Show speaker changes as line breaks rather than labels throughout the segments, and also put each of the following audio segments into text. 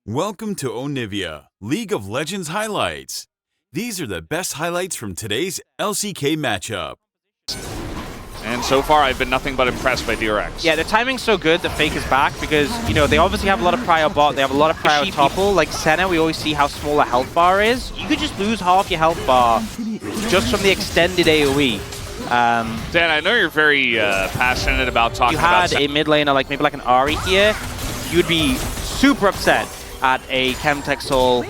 Welcome to Onivia, League of Legends highlights. These are the best highlights from today's LCK matchup.
And so far, I've been nothing but impressed by DRX.
Yeah, the timing's so good, the fake is back, because, you know, they obviously have a lot of prior bot, they have a lot of prior people. Like Senna, we always see how small a health bar is. You could just lose half your health bar just from the extended AoE.
Dan, I know you're very passionate about talking about...
You had a mid laner, like maybe like an Ari here, you would be super upset at a Chemtech Soul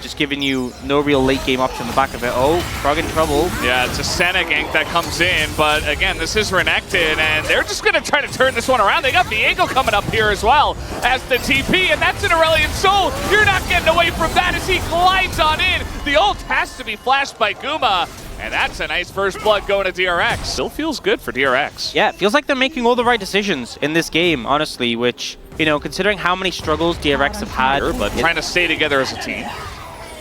just giving you no real late game option in the back of it. Oh, Frog in trouble.
Yeah, it's a Senna gank that comes in, but again, this is Renekton, and they're just going to try to turn this one around. They got Viego coming up here as well as the TP, and that's an Aurelion Soul. You're not getting away from that as he glides on in. The ult has to be flashed by Guma, and that's a nice first blood going to DRX. Still feels good for DRX.
Yeah, it feels like they're making all the right decisions in this game, honestly, which, you know, considering how many struggles DRX have had.
But trying to stay together as a team.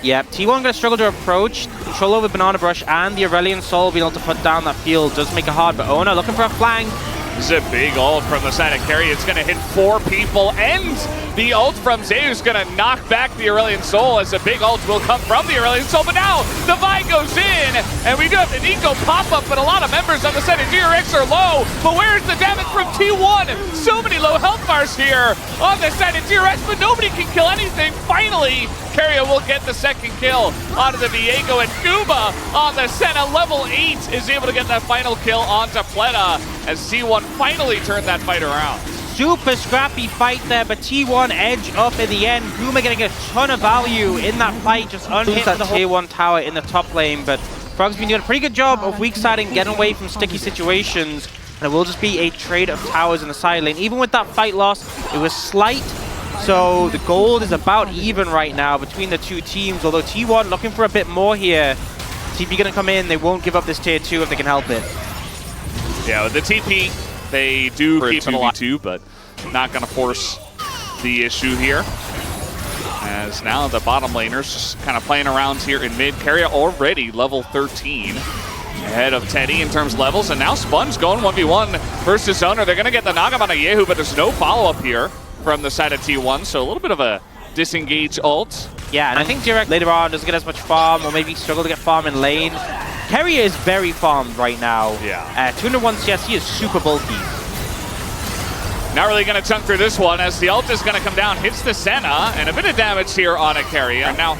Yeah, T1 going to struggle to approach, control over Banana Brush, and the Aurelion Soul being able to put down that field does make it hard, but Ona looking for a flank.
This is a big ult from the side of Carry. It's going to hit 4 people, and the ult from Zeus going to knock back the Aurelion Soul, as a big ult will come from the Aurelion Soul. But now the Vi goes in, and we do have the Nico pop-up, but a lot of members on the side of DRX are low. But where's the damage from T1? So many low health bars here on the side of DRX, but nobody can kill anything. Finally, Carrier will get the second kill onto the Viego, and Guma on the Senna, level 8, is able to get that final kill onto Pleta, as T1 finally turned that fight around.
Super scrappy fight there, but T1 edge up in the end. Guma getting a ton of value in that fight, just unhit the tier 1 tower in the top lane, but Frog's been doing a pretty good job of weak-siding, getting away from sticky situations, and it will just be a trade of towers in the side lane. Even with that fight loss, it was slight, so the gold is about even right now between the two teams, although T1 looking for a bit more here. TP gonna come in, they won't give up this tier 2 if they can help it.
Yeah, with the TP, they do keep it alive too, but not gonna force the issue here. As now the bottom laners just kind of playing around here in mid. Carrier already level 13. Ahead of Teddy in terms of levels, and now Sponge going 1v1 versus Owner. They're gonna get the knock on a Yehu, but there's no follow-up here from the side of T1, so a little bit of a disengage ult.
Yeah, and I think DRX later on doesn't get as much farm, or maybe struggle to get farm in lane. Carrier is very farmed right now.
Yeah.
201 CS, he is super bulky.
Not really going to chunk through this one, as the ult is going to come down, hits the Senna, and a bit of damage here on a Carrier. Now,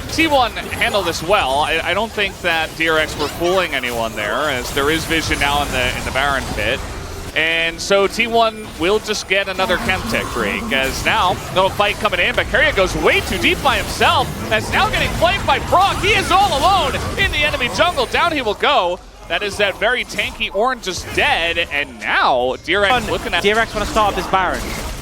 T1 handled this well. I don't think that DRX were fooling anyone there, as there is vision now in the Baron pit. And so T1 will just get another Chemtech break, as now, little fight coming in, but Carrier goes way too deep by himself, as now getting flanked by Brock. He is all alone in the enemy jungle. Down he will go. That is that very tanky Orange just dead, and now DRX looking at...
DRX want to start up this Baron.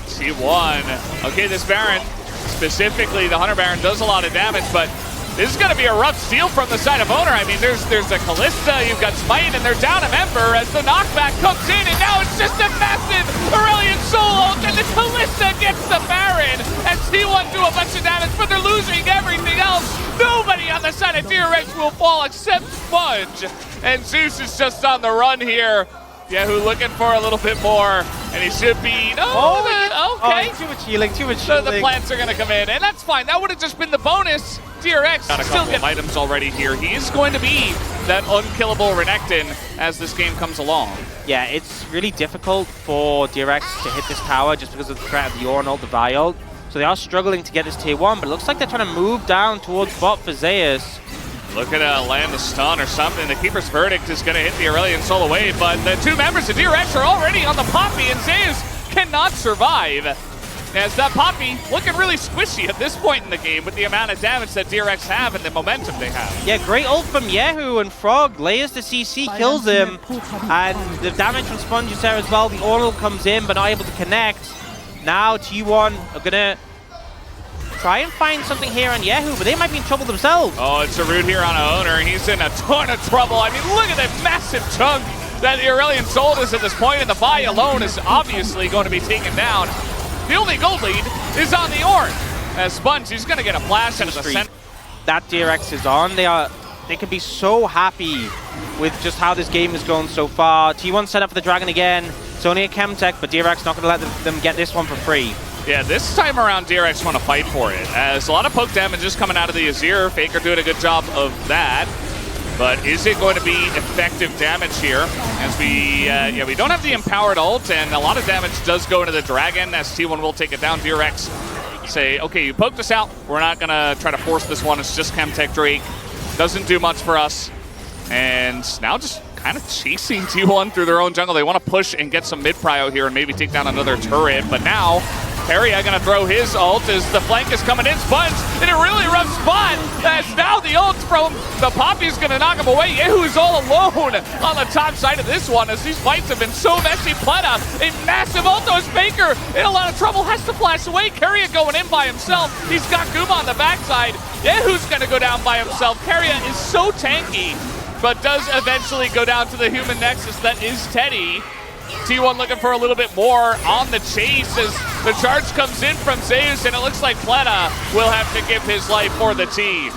T1. Okay, this Baron, specifically the Hunter Baron, does a lot of damage, but this is going to be a rough steal from the side of Owner. I mean, there's a Kalista, you've got Smite, and they're down a member as the knockback comes in, and now it's just a massive Aurelion Soul ult, and the Kalista gets the Baron, and T1 do a bunch of damage, but they're losing everything else. Nobody on the side of DRX will fall except Sponge, and Zeus is just on the run here. Yehu looking for a little bit more, and he should be... okay.
Oh, too much healing, too much healing.
So the plants are going to come in, and that's fine. That would have just been the bonus. DRX got a couple of items already here. He is going to be that unkillable Renekton as this game comes along.
Yeah, it's really difficult for DRX to hit this tower just because of the threat of the Orn ult, the Vi ult. So they are struggling to get this tier 1, but it looks like they're trying to move down towards bot for Zeus.
Looking to land a stun or something. The Keeper's Verdict is going to hit the Aurelion Soul away, but the two members of DRX are already on the Poppy, and Zeus cannot survive. As that Poppy looking really squishy at this point in the game with the amount of damage that DRX have and the momentum they have.
Yeah, great ult from Yehu, and Frog layers the CC, kills him, and the damage from Sponge is there as well. The Ornal comes in, but not able to connect. Now T1 are going to try and find something here on Yehu, but they might be in trouble themselves.
Oh, it's a root here on Owner. He's in a ton of trouble. I mean, look at that massive chunk that the Aurelion Soul is at this point, and the Vi alone is obviously going to be taken down. The only gold lead is on the Orn. As Sponge, he's going to get a flash into the center.
That DRX is on. They can be so happy with just how this game is going so far. T1 set up for the Dragon again. It's only a Chemtech, but DRX not going to let them get this one for free.
Yeah, this time around, DRX want to fight for it, as a lot of poke damage is coming out of the Azir. Faker doing a good job of that. But is it going to be effective damage here? As we don't have the empowered ult, and a lot of damage does go into the Dragon, as T1 will take it down. DRX say, okay, you poked us out. We're not going to try to force this one. It's just Chemtech Drake. Doesn't do much for us. And now just kind of chasing T1 through their own jungle. They want to push and get some mid-prio here and maybe take down another turret. But now, PIA going to throw his ult as the flank is coming in. Sponge in a really rough spot, as now the ult from the Poppy is going to knock him away. Yehu's all alone on the top side of this one, as these fights have been so messy. Pleta, a massive ult as Baker in a lot of trouble, has to flash away. Keria going in by himself. He's got Guma on the backside. Yehu's going to go down by himself. Keria is so tanky, but does eventually go down to the human nexus that is Teddy. T1 looking for a little bit more on the chase as the charge comes in from Zeus, and it looks like Pleta will have to give his life for the team.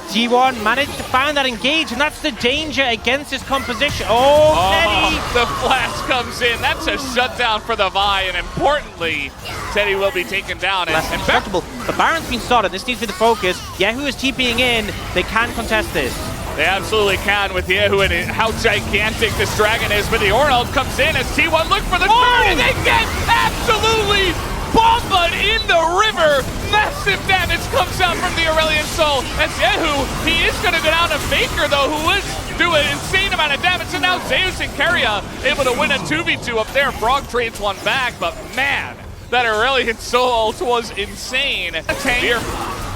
T1 managed to find that engage, and that's the danger against his composition. Oh, Teddy!
The flash comes in. That's a shutdown for the Vi, and importantly, Teddy will be taken down.
And comfortable. The Baron's been started. This needs to be the focus. Yehu is TPing in. They can contest this.
They absolutely can with Yehu and how gigantic this Dragon is, but the Ornald comes in as T1 look for the turn, and they get absolutely bombed in the river. Massive damage comes out from the Aurelion Soul as Yehu, he is going to go down to Faker though, who was doing an insane amount of damage, and now Zeus and Keria able to win a 2v2 up there. Frog trades one back, but man, that Aurelion Soul was insane. Here.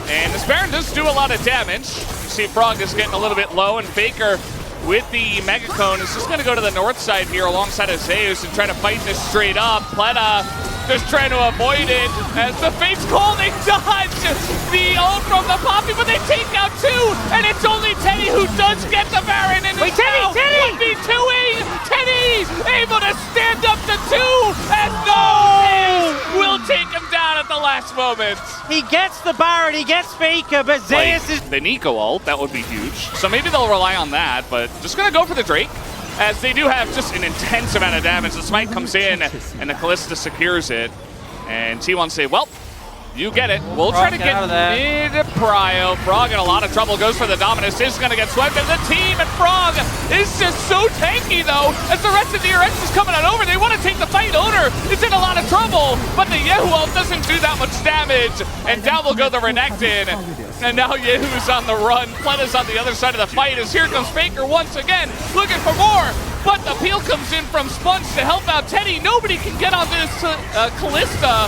And this Baron does do a lot of damage. You see Frog is getting a little bit low, and Faker with the Mega Cone is just going to go to the north side here alongside of Zeus and try to fight this straight up. Pleta just trying to avoid it as the Fates call. They dodge the ult from the Poppy, but they take out two, and it's only Teddy who does get the Baron. And
wait, Teddy!
1v2ing! Teddy able to stand up to two, and no! Will take him down at the last moment.
He gets the Baron, he gets Faker, but Zeus is...
The Nico ult, that would be huge. So maybe they'll rely on that, but just gonna go for the Drake, as they do have just an intense amount of damage. The smite comes in, and the Callista secures it. And T1 say, well, you get it. We'll try to get mid-prio. Frog in a lot of trouble, goes for the Dominus, is gonna get swept as a team, and Frog is just so tanky though, as the rest of the DRX is coming on over. They want to take the fight. Owner is in a lot of trouble, but the Yehu ult doesn't do that much damage, and down will go the Renekton. And now Yehu's on the run. Pleta's on the other side of the fight, as here comes Faker once again, looking for more. But the peel comes in from Sponge to help out Teddy. Nobody can get on this Callista,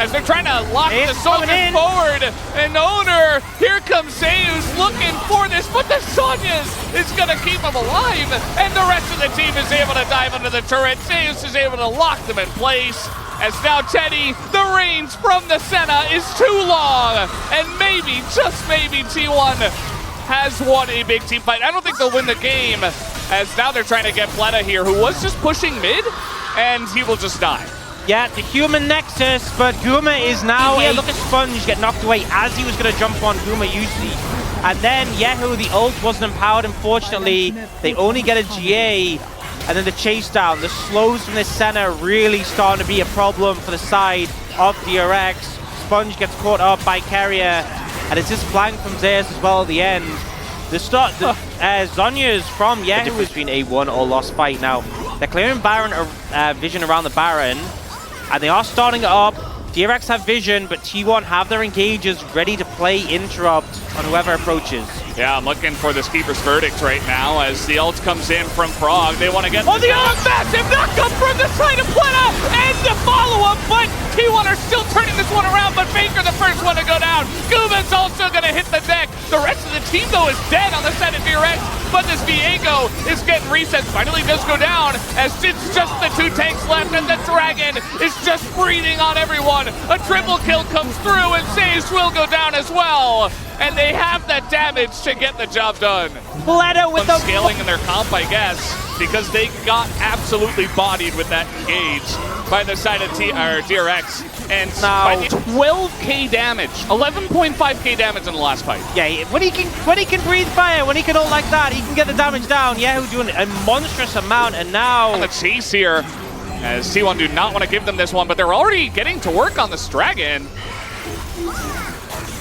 as they're trying to lock the soldiers forward. And Owner, here comes Zeus looking for this, but the Sonya's is going to keep him alive. And the rest of the team is able to dive under the turret. Zeus is able to lock them in place. As now Teddy, the range from the Senna is too long. And maybe, just maybe, T1 has won a big team fight. I don't think they'll win the game, as now they're trying to get Pleta here, who was just pushing mid, and he will just die.
Yeah, the human nexus, but Guma is now look at Sponge get knocked away as he was going to jump on Guma usually. And then Yehu, the ult wasn't empowered, unfortunately. They only get a GA, and then the chase down. The slows from this Senna really starting to be a problem for the side of DRX. Sponge gets caught up by Keria, and it's this flank from Zeus as well at the end. Zonya's from Yehu has been a won or lost fight now. They're clearing Baron vision around the Baron, and they are starting it up. DRX have vision, but T1 have their engagers ready to play interrupt on whoever approaches.
Yeah, I'm looking for this Keeper's Verdict right now as the ult comes in from Frog. They want to get... Oh, the massive knockup from the side of Pleta and the follow-up, but T1 are still turning this one around, but Faker the first one to go down. Guman's also going to hit the deck. The rest of the team, though, is dead on the side of DRX, but this Viego is getting reset. Finally does go down, as it's just the two tanks left, and the Dragon is just breathing on everyone. A triple kill comes through, and Zeus will go down as well. And they have that damage to get the job done.
Pleta with the
scaling in their comp, I guess, because they got absolutely bodied with that engage by the side of DRX. And now 12k damage, 11.5k damage in the last fight.
Yeah, when he can breathe fire, when he can ult like that, he can get the damage down. Yeah, who's doing a monstrous amount, and now
on the chase here. as T1 do not want to give them this one, but they're already getting to work on this dragon.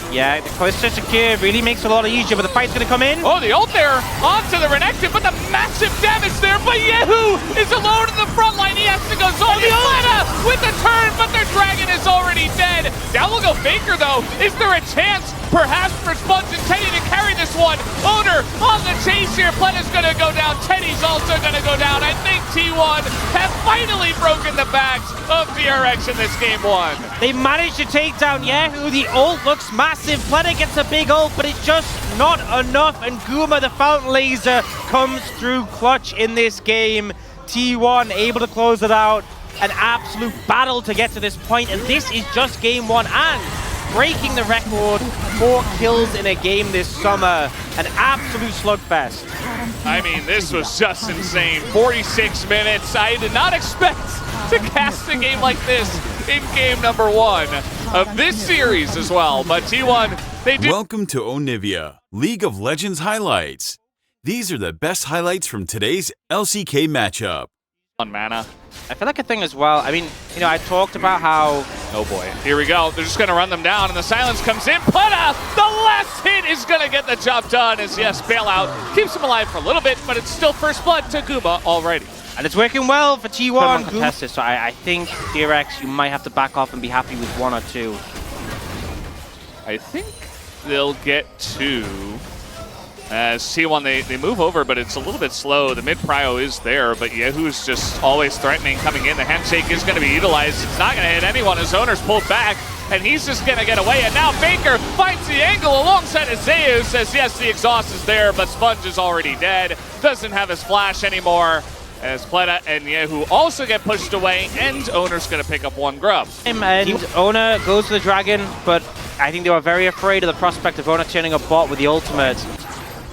Yeah, the closer secure really makes it a lot easier, but the fight's going to come in.
Oh, the ult there onto the Renekton, but the massive damage there. But Yehu is alone in the front line. He has to go Zone with the turn, but their dragon is already dead. Down will go Faker, though. Is there a chance, perhaps, for Sponge and Teddy to carry this one? Owner on the chase here. Pletta's going to go down. Teddy's also going to go down. I think T1 have finally broken the backs of DRX in this game one.
They managed to take down Yehu. The ult looks massive. Pleta gets a big ult, but it's just not enough. And Guma, the Fountain Laser, comes through clutch in this game. T1 able to close it out. An absolute battle to get to this point. And this is just game one. And breaking the record, 4 kills in a game this summer. An absolute slugfest.
I mean, this was just insane. 46 minutes. I did not expect to cast a game like this in game number 1 of this series as well. But T1, they do.
Welcome to Onivia, League of Legends highlights. These are the best highlights from today's LCK matchup.
On mana.
I feel like a thing as well. I mean, you know, I talked about how...
Oh boy, here we go. They're just going to run them down, and the silence comes in. Pleta, the last hit is going to get the job done as, yes, bailout keeps him alive for a little bit, but it's still first blood to Guma already.
And it's working well for T1. Contested, so I think DRX, you might have to back off and be happy with 1 or 2.
I think they'll get 2. As T1, they move over, but it's a little bit slow. The mid-prio is there, but Yehu's just always threatening coming in. The handshake is going to be utilized. It's not going to hit anyone. His owner's pulled back, and he's just going to get away. And now Faker finds the angle alongside Zeus. Says, yes, the exhaust is there, but Sponge is already dead. Doesn't have his flash anymore. As Pleta and Yehu also get pushed away, and Owner's going to pick up 1 grub.
And Owner goes to the dragon, but I think they were very afraid of the prospect of Owner turning a bot with the ultimate.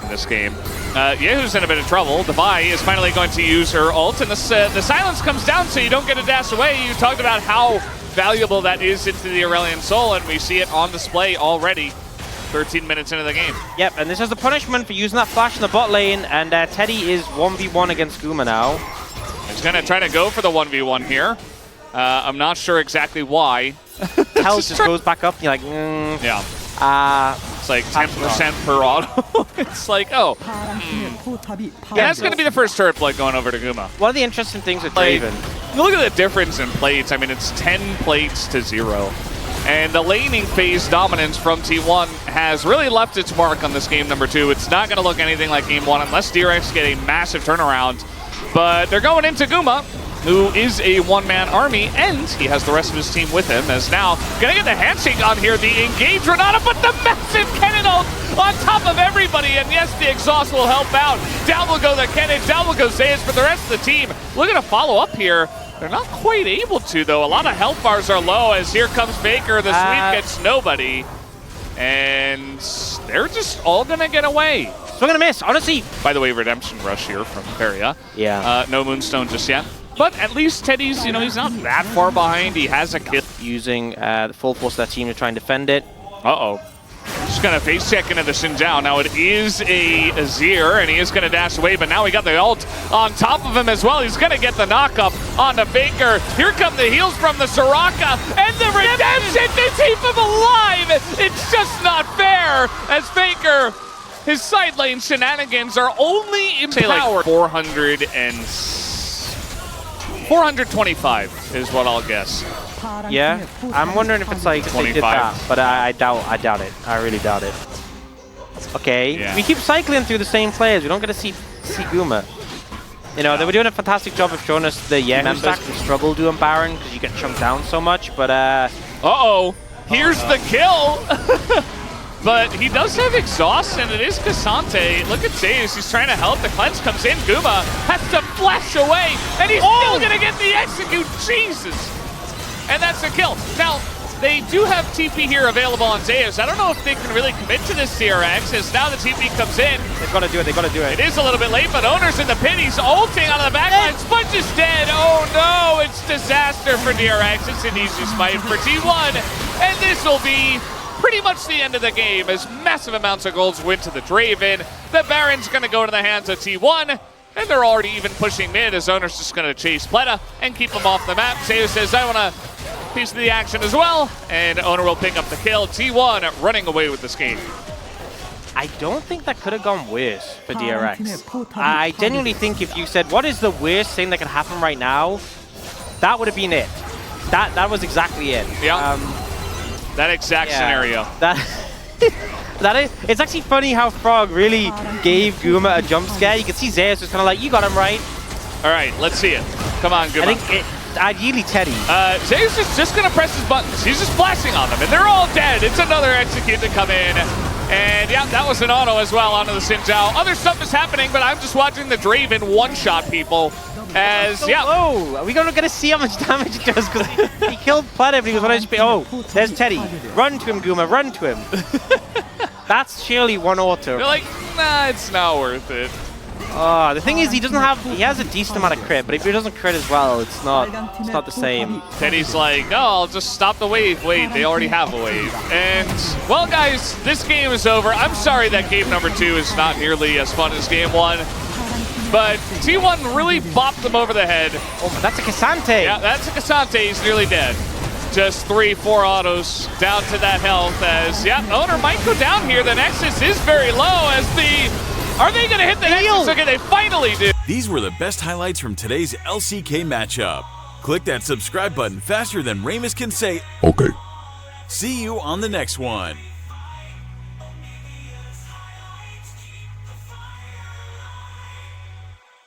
In this game, Yehu's in a bit of trouble. Devi is finally going to use her ult, and the silence comes down so you don't get a dash away. You talked about how valuable that is into the Aurelion Soul, and we see it on display already. 13 minutes into the game.
Yep, and this is the punishment for using that flash in the bot lane, and Teddy is 1v1 against Guma now.
He's going to try to go for the 1v1 here. I'm not sure exactly why.
Health just goes back up, and you're like,
Yeah. It's like 10% per auto. It's like, oh. Yeah, that's going to be the first turret blood going over to Guma.
One of the interesting things with Draven.
Look at the difference in plates. I mean, it's 10 plates to 0. And the laning phase dominance from T1 has really left its mark on this game number 2. It's not going to look anything like game 1 unless DRX get a massive turnaround. But they're going into Guma, who is a one-man army, and he has the rest of his team with him, as now going to get the handshake on here, the engage Renata, but the massive cannon ult on top of everybody, and yes, the exhaust will help out. Down will go the cannon, down will go Zeus, but the rest of the team looking to follow up here. They're not quite able to, though. A lot of health bars are low, as here comes Faker, the sweep gets nobody, and they're just all going to get away.
Swing and a miss, honestly.
By the way, redemption rush here from PIA.
Yeah.
No Moonstone just yet. But at least Teddy's, you know, he's not that far behind. He has a kill.
Using the full force of that team to try and defend it.
Uh-oh. Just going to face check into the Xin Zhao. Now it is a Azir, and he is going to dash away, but now we got the ult on top of him as well. He's going to get the knock-up on the Faker. Here come the heals from the Soraka, and the redemption to keep him alive! It's just not fair, as Faker, his side lane shenanigans are only empowered. Like 425 is what I'll guess.
Yeah, I'm wondering if it's like 25. They did that, but I doubt it. I really doubt it. Okay, yeah. We keep cycling through the same players. We don't get to see Guma. You know, they were doing a fantastic job of showing us the members can struggle doing Baron because you get chunked down so much. But
uh-oh, here's the kill. But he does have exhaust, and it is Cassante. Look at Zeus, he's trying to help. The cleanse comes in. Guma has to flash away, and he's still going to get the execute. Jesus. And that's a kill. Now, they do have TP here available on Zeus. I don't know if they can really commit to this DRX, as now the TP comes in.
They've got to do it, they've got to do it.
It is a little bit late, but Owner's in the pit. He's ulting out of the backline. Sponge is dead. Oh no, it's disaster for DRX. It's an easy smite for T1. And this will be pretty much the end of the game, as massive amounts of golds went to the Draven. The Baron's going to go to the hands of T1. And they're already even pushing mid as Owner's just going to chase Pleta and keep him off the map. Zeus says, I want a piece of the action as well. And Owner will pick up the kill. T1 running away with this game.
I don't think that could have gone worse for DRX. I genuinely think if you said, what is the worst thing that could happen right now? That would have been it. That was exactly it.
Yeah. That exact scenario.
It's actually funny how Frog really gave Guma a jump scare. You can see Zeus was kind of like, you got him right.
All right, let's see it. Come on, Guma.
I think ideally Teddy.
Zeus is just going to press his buttons. He's just flashing on them, and they're all dead. It's another execute to come in. And yeah, that was an auto as well onto the Sinzhao. Other stuff is happening, but I'm just watching the Draven one-shot people. As,
so low. Are we going to see how much damage it does? Because he killed Planet, but he was on HP. Oh, there's Teddy. Run to him, Guma. Run to him. That's surely one auto.
They're like, nah, it's not worth it.
The thing is, he has a decent amount of crit, but if he doesn't crit as well, it's not the same.
Teddy's like, no, I'll just stop the wave. Wait, they already have a wave. And, well, guys, this game is over. I'm sorry that game number 2 is not nearly as fun as game 1. But T1 really bopped them over the head.
Oh, but that's a Cassante. Yeah,
that's a Cassante. He's nearly dead. Just 3-4 autos down to that health as, Owner might go down here. The Nexus is very low as are they going to hit the Nexus? Okay, they finally do.
These were the best highlights from today's LCK matchup. Click that subscribe button faster than Ramus can say, okay. See you on the next one.